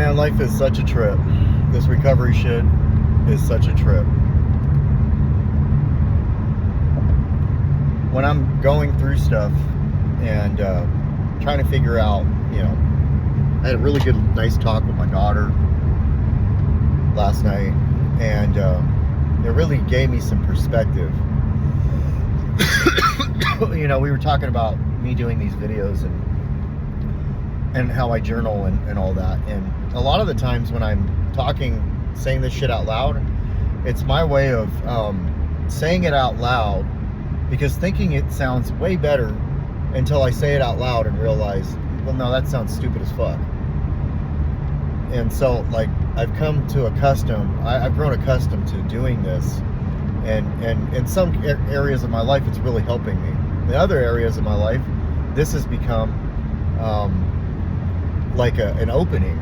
Man, life is such a trip. This recovery shit is such a trip. When I'm going through stuff and trying to figure out, I had a really good, nice talk with my daughter last night, and it really gave me some perspective. We were talking about me doing these videos and how I journal and all that. And a lot of the times when I'm talking, saying this shit out loud, it's my way of saying it out loud because thinking it sounds way better until I say it out loud and realize, well, no, that sounds stupid as fuck. And so, like, I've grown accustomed to doing this. And in some areas of my life, it's really helping me. In other areas of my life, this has become like an opening.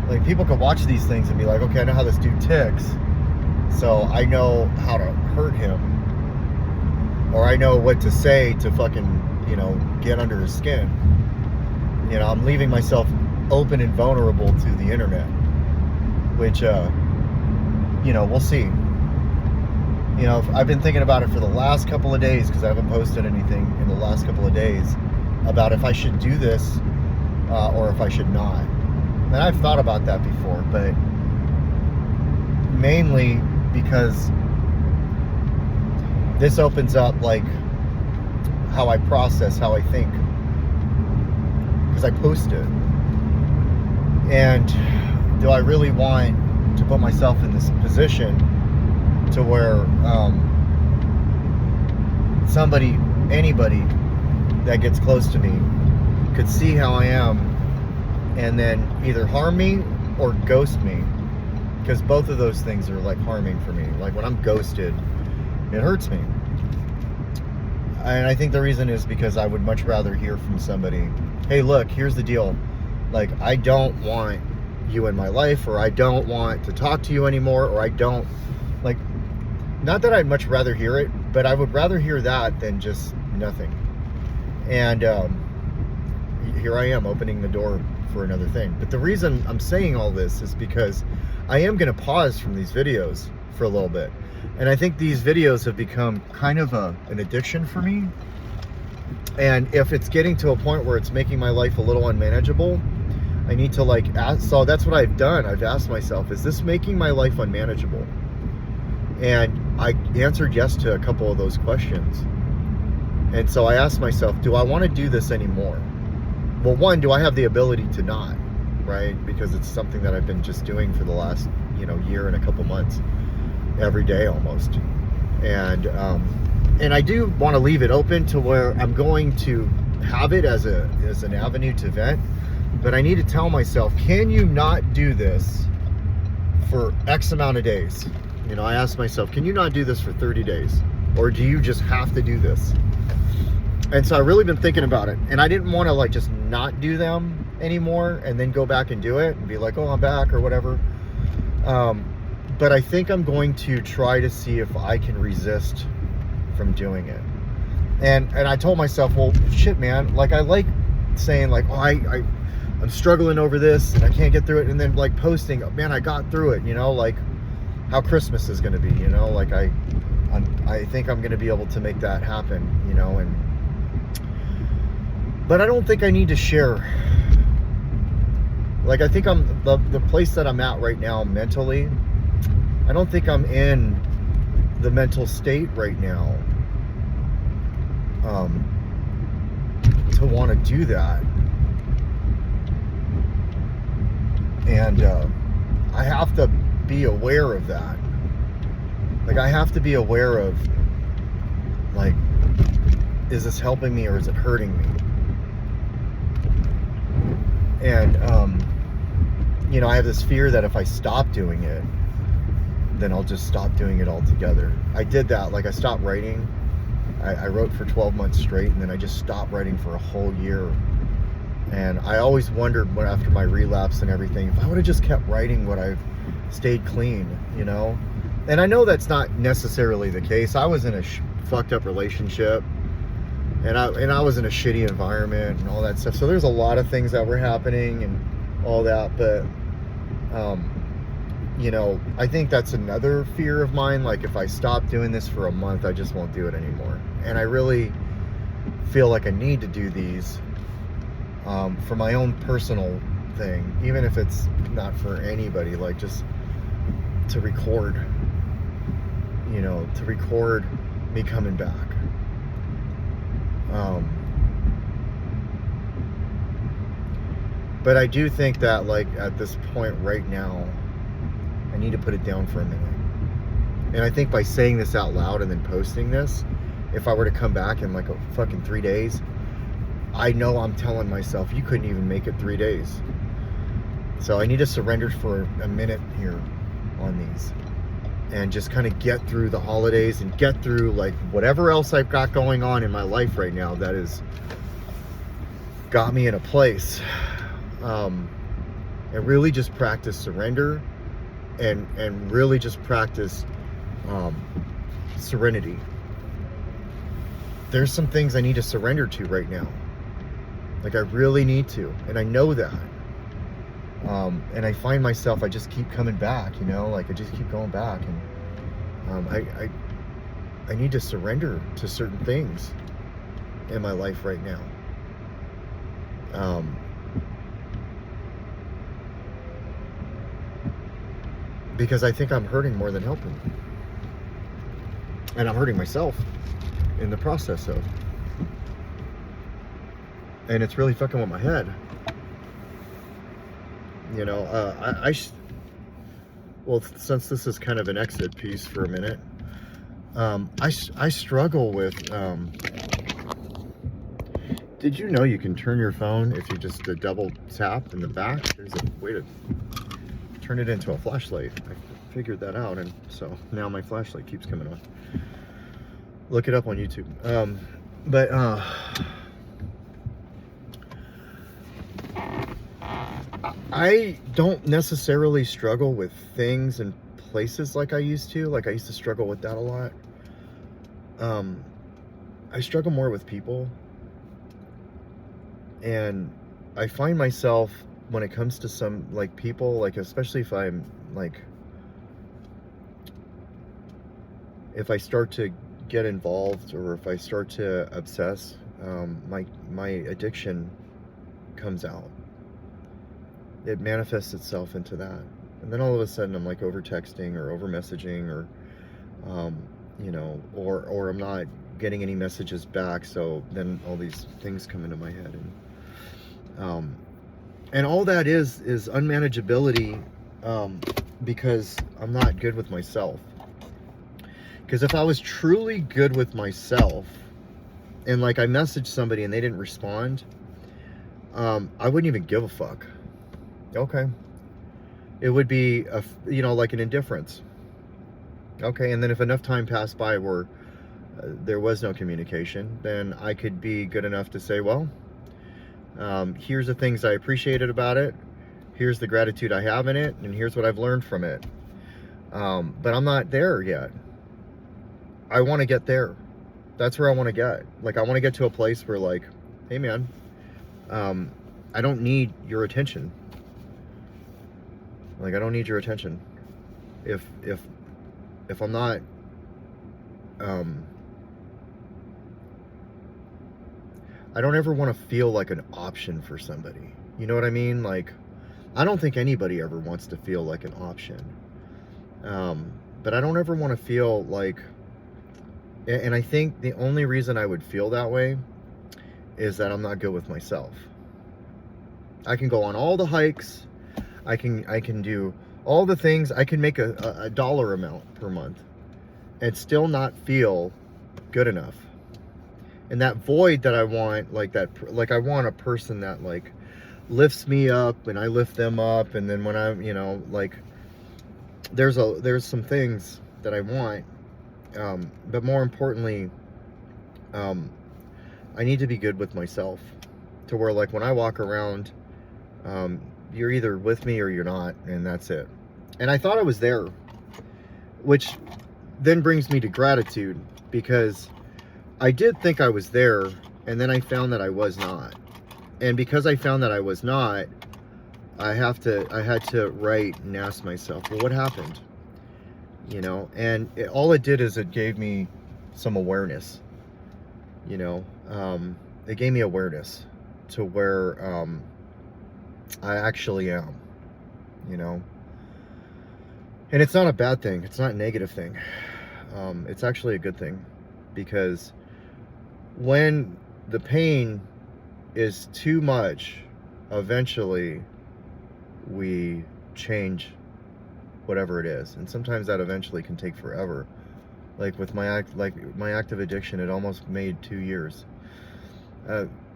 Like, people could watch these things and be like, okay, I know how this dude ticks, so I know how to hurt him, or I know what to say to fucking, get under his skin. I'm leaving myself open and vulnerable to the internet, which, we'll see. I've been thinking about it for the last couple of days because I haven't posted anything in the last couple of days about if I should do this or if I should not. And I've thought about that before, but mainly because this opens up, like, how I process, how I think, because I post it. And do I really want to put myself in this position to where anybody that gets close to me could see how I am and then either harm me or ghost me? Because both of those things are, like, harming for me. Like, when I'm ghosted, it hurts me. And I think the reason is because I would much rather hear from somebody, hey, look, here's the deal. Like, I don't want you in my life, or I don't want to talk to you anymore, or I don't, like, not that I'd much rather hear it, but I would rather hear that than just nothing. And here I am opening the door for another thing. But the reason I'm saying all this is because I am going to pause from these videos for a little bit. And I think these videos have become kind of an addiction for me. And if it's getting to a point where it's making my life a little unmanageable, I need to, like, ask. So that's what I've done. I've asked myself, is this making my life unmanageable? And I answered yes to a couple of those questions. And so I asked myself, do I want to do this anymore? Well, one, do I have the ability to not, right? Because it's something that I've been just doing for the last, year and a couple months, every day almost. And I do want to leave it open to where I'm going to have it as an avenue to vent. But I need to tell myself, can you not do this for X amount of days? I asked myself, can you not do this for 30 days? Or do you just have to do this? And so I've really been thinking about it. And I didn't want to, like, just not do them anymore and then go back and do it and be like, oh, I'm back or whatever. But I think I'm going to try to see if I can resist from doing it. And I told myself, well, shit, man. Like, I like saying, like, oh, I'm struggling over this and I can't get through it. And then, like, posting, oh, man, I got through it, like how Christmas is going to be, like I think I'm going to be able to make that happen, but I don't think I need to share. Like, I think I'm the place that I'm at right now mentally, I don't think I'm in the mental state right now to want to do that. And I have to be aware of that. Like, I have to be aware of, like, is this helping me or is it hurting me? And I have this fear that if I stop doing it, then I'll just stop doing it altogether. I did that. Like, I stopped writing. I wrote for 12 months straight, and then I just stopped writing for a whole year. And I always wondered, after my relapse and everything, if I would have just kept writing, would I've stayed clean, And I know that's not necessarily the case. I was in a fucked up relationship, and I was in a shitty environment and all that stuff. So there's a lot of things that were happening and all that, but I think that's another fear of mine. Like, if I stop doing this for a month, I just won't do it anymore. And I really feel like I need to do these for my own personal thing, even if it's not for anybody, like just to record, to record me coming back. But I do think that, like, at this point right now, I need to put it down for a minute. And I think by saying this out loud and then posting this, if I were to come back in like a fucking 3 days, I know I'm telling myself, you couldn't even make it 3 days. So I need to surrender for a minute here on these and just kind of get through the holidays and get through like whatever else I've got going on in my life right now that has got me in a place. And really just practice surrender and really just practice serenity. There's some things I need to surrender to right now. Like, I really need to, and I know that. And I find myself, I just keep coming back, like I just keep going back, and I need to surrender to certain things in my life right now. Because I think I'm hurting more than helping. And I'm hurting myself in the process of. And it's really fucking with my head. Well, since this is kind of an exit piece for a minute, I struggle with, did you know you can turn your phone if you just double tap in the back? There's a way to turn it into a flashlight. I figured that out, and so now my flashlight keeps coming on. Look it up on YouTube. I don't necessarily struggle with things and places like I used to. Like, I used to struggle with that a lot. I struggle more with people. And I find myself, when it comes to some, like, people, like, especially if I'm, like, if I start to get involved or if I start to obsess, my addiction comes out. It manifests itself into that. And then all of a sudden I'm like over texting or over messaging or, or I'm not getting any messages back. So then all these things come into my head. And all that is unmanageability, because I'm not good with myself. Because if I was truly good with myself and like I messaged somebody and they didn't respond, I wouldn't even give a fuck. Okay. It would be, like an indifference. Okay, and then if enough time passed by where there was no communication, then I could be good enough to say, well, here's the things I appreciated about it, here's the gratitude I have in it, and here's what I've learned from it. But I'm not there yet. I want to get there. That's where I want to get. Like, I want to get to a place where, like, hey man, I don't need your attention. Like, I don't need your attention. If I'm not, I don't ever want to feel like an option for somebody. You know what I mean? Like, I don't think anybody ever wants to feel like an option. But I don't ever want to feel like, and I think the only reason I would feel that way is that I'm not good with myself. I can go on all the hikes. I can do all the things. I can make a dollar amount per month and still not feel good enough. And that void that I want, like I want a person that like lifts me up and I lift them up. And then when I'm, like, there's some things that I want. But more importantly, I need to be good with myself to where, like, when I walk around, you're either with me or you're not, and that's it. And I thought I was there, which then brings me to gratitude, because I did think I was there, and then I found that I was not. And because I found that I was not, I had to write and ask myself, well, what happened? You know, and all it did is it gave me some awareness. You know, it gave me awareness to where I actually am. You know, and it's not a bad thing. It's not a negative thing. It's actually a good thing, because when the pain is too much, eventually we change whatever it is, and sometimes that eventually can take forever. Like with my active addiction, it almost made 2 years.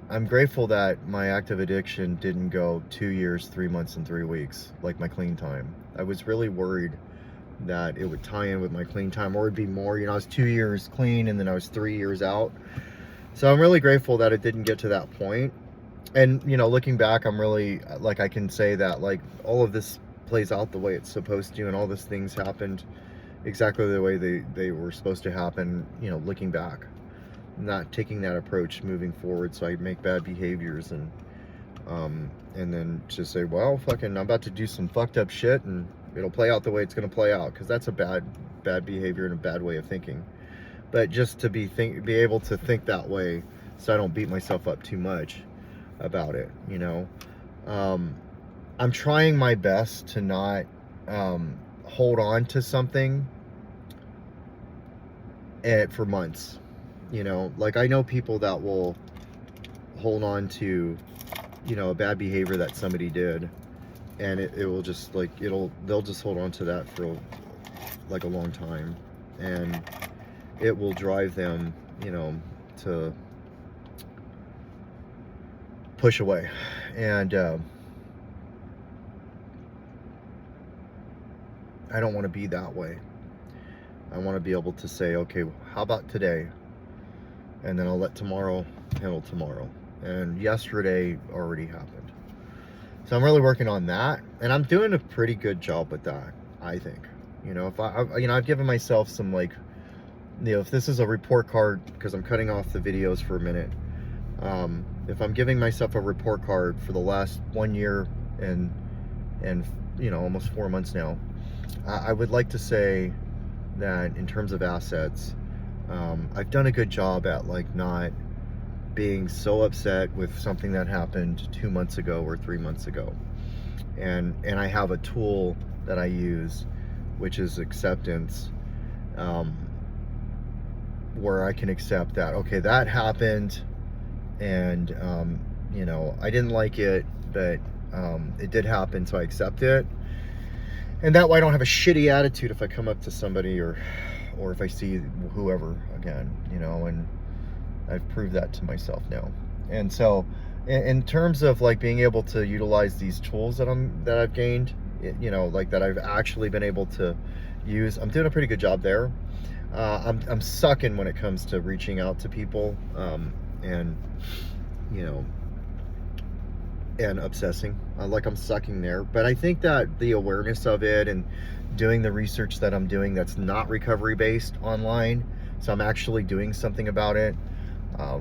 I'm grateful that my active addiction didn't go 2 years, 3 months, and 3 weeks like my clean time. I was really worried that it would tie in with my clean time, or it'd be more. You know, I was 2 years clean and then I was 3 years out. So I'm really grateful that it didn't get to that point. And, you know, looking back, I'm really, like, I can say that, like, all of this plays out the way it's supposed to, and all these things happened exactly the way they were supposed to happen, you know, looking back. Not taking that approach moving forward, so I make bad behaviors and then just say, well, fucking, I'm about to do some fucked up shit, and it'll play out the way it's going to play out, because that's a bad behavior and a bad way of thinking. But just to be able to think that way, so I don't beat myself up too much about it, you know. I'm trying my best to not hold on to something for months, you know. Like, I know people that will hold on to, you know, a bad behavior that somebody did, and it will just, like, they'll just hold on to that for like a long time, and it will drive them, you know, to push away. And I don't want to be that way. I want to be able to say, okay, how about today? And then I'll let tomorrow handle tomorrow. And yesterday already happened. So I'm really working on that, and I'm doing a pretty good job with that, I think. You know, if I've given myself some, like, you know, if this is a report card, because I'm cutting off the videos for a minute, if I'm giving myself a report card for the last 1 year and you know, almost 4 months now, I would like to say that in terms of assets, I've done a good job at, like, not being so upset with something that happened 2 months ago or 3 months ago. And I have a tool that I use, which is acceptance, where I can accept that, okay, that happened, and you know, I didn't like it, but it did happen, so I accept it. And that way I don't have a shitty attitude if I come up to somebody or if I see whoever again, you know. And I've proved that to myself now. And so in terms of, like, being able to utilize these tools that I've gained, you know, like, that I've actually been able to use, I'm doing a pretty good job there. I'm sucking when it comes to reaching out to people, and, you know, and obsessing. I'm sucking there. But I think that the awareness of it and doing the research that I'm doing that's not recovery based online, so I'm actually doing something about it.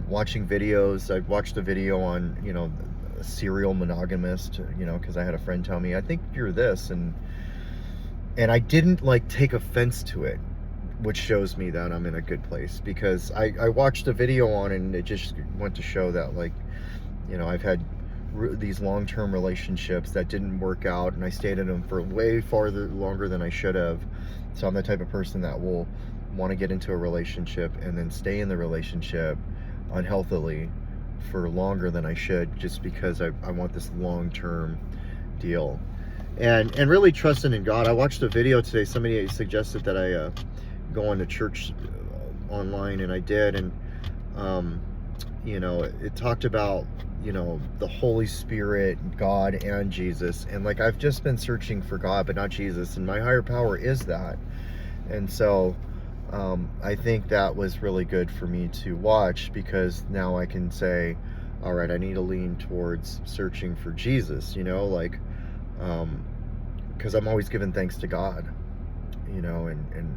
Watching videos. I watched a video on, you know, a serial monogamist, you know, because I had a friend tell me, I think you're this, and I didn't, like, take offense to it, which shows me that I'm in a good place, because I watched a video on it, and it just went to show that, like, you know, I've had these long-term relationships that didn't work out, and I stayed in them for way longer than I should have. So I'm the type of person that will want to get into a relationship and then stay in the relationship unhealthily for longer than I should, just because I want this long-term deal. And really trusting in God. I watched a video today. Somebody suggested that I go on to church online, and I did. And you know, it talked about, you know, the Holy Spirit, God, and Jesus. And, like, I've just been searching for God, but not Jesus. And my higher power is that. And so I think that was really good for me to watch, because now I can say, all right, I need to lean towards searching for Jesus, you know, like, because I'm always giving thanks to God, you know, and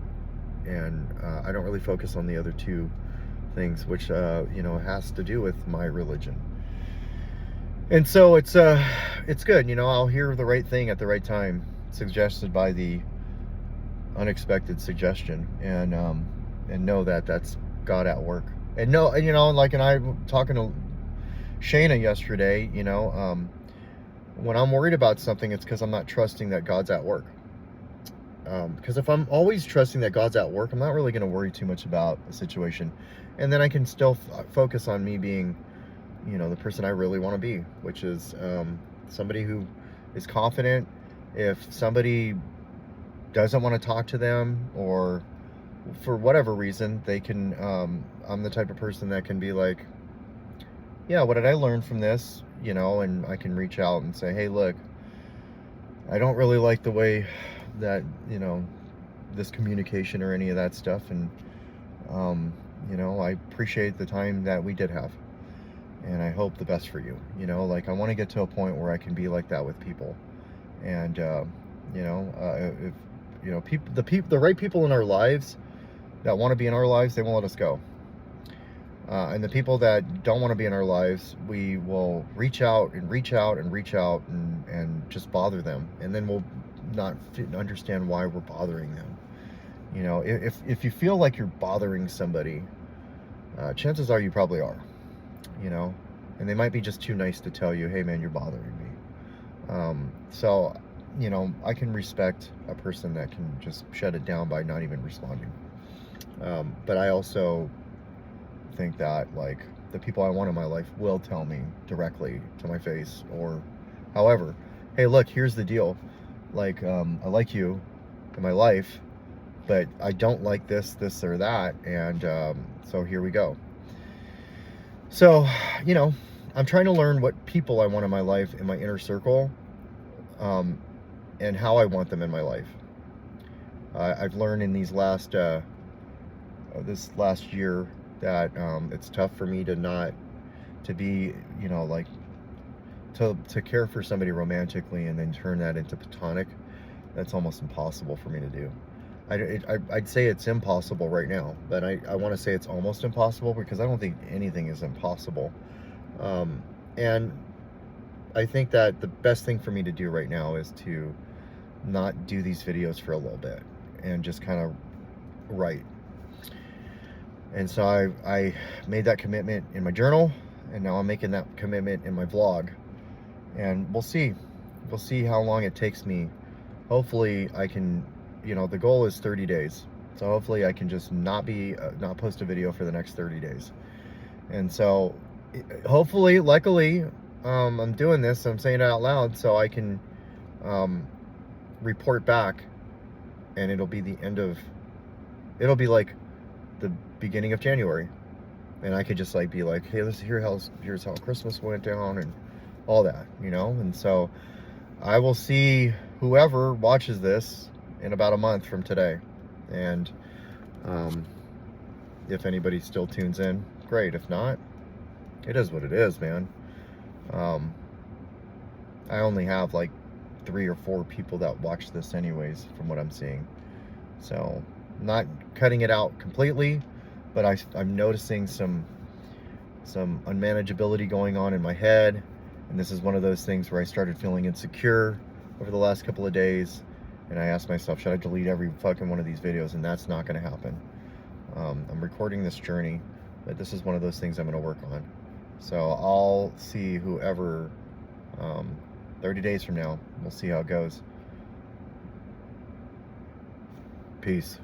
I don't really focus on the other two things, which, you know, has to do with my religion. And so it's good, I'll hear the right thing at the right time, suggested by the unexpected suggestion, and know that that's God at work. And no, and I were talking to Shayna yesterday, when I'm worried about something, it's because I'm not trusting that God's at work. Because if I'm always trusting that God's at work, I'm not really going to worry too much about the situation, and then I can still focus on me being, the person I really want to be, which is somebody who is confident. If somebody doesn't want to talk to them, or for whatever reason, they can, I'm the type of person that can be like, yeah, what did I learn from this? And I can reach out and say, hey, look, I don't really like the way that, this communication or any of that stuff. And, I appreciate the time that we did have. And I hope the best for you. I want to get to a point where I can be like that with people. And, if, the right people in our lives that want to be in our lives, they won't let us go. And the people that don't want to be in our lives, we will reach out and reach out and reach out and just bother them. And then we'll not understand why we're bothering them. If you feel like you're bothering somebody, chances are you probably are, and they might be just too nice to tell you, hey man, you're bothering me. So, I can respect a person that can just shut it down by not even responding. But I also think that, like, the people I want in my life will tell me directly to my face, or however, hey, look, here's the deal. Like, I like you in my life, but I don't like this or that. And so here we go. So, I'm trying to learn what people I want in my life, in my inner circle, and how I want them in my life. I've learned in this last year that it's tough for me to be, like, to care for somebody romantically and then turn that into platonic. That's almost impossible for me to do. I'd say it's impossible right now, but I want to say it's almost impossible, because I don't think anything is impossible. And I think that the best thing for me to do right now is to not do these videos for a little bit and just kind of write. And so I made that commitment in my journal, and now I'm making that commitment in my vlog. And we'll see how long it takes me. Hopefully I can, the goal is 30 days. So hopefully I can just not post a video for the next 30 days. And so hopefully, luckily, I'm doing this, I'm saying it out loud, so I can report back, and it'll be like the beginning of January, and I could just like be like, hey, here's how Christmas went down and all that, and so I will see whoever watches this in about a month from today. And if anybody still tunes in, great. If not, it is what it is, man. I only have like 3 or 4 people that watch this anyways, from what I'm seeing. So, not cutting it out completely, but I'm noticing some unmanageability going on in my head. And this is one of those things where I started feeling insecure over the last couple of days. And I asked myself, should I delete every fucking one of these videos? And that's not going to happen. I'm recording this journey, but this is one of those things I'm going to work on. So I'll see whoever, 30 days from now, we'll see how it goes. Peace.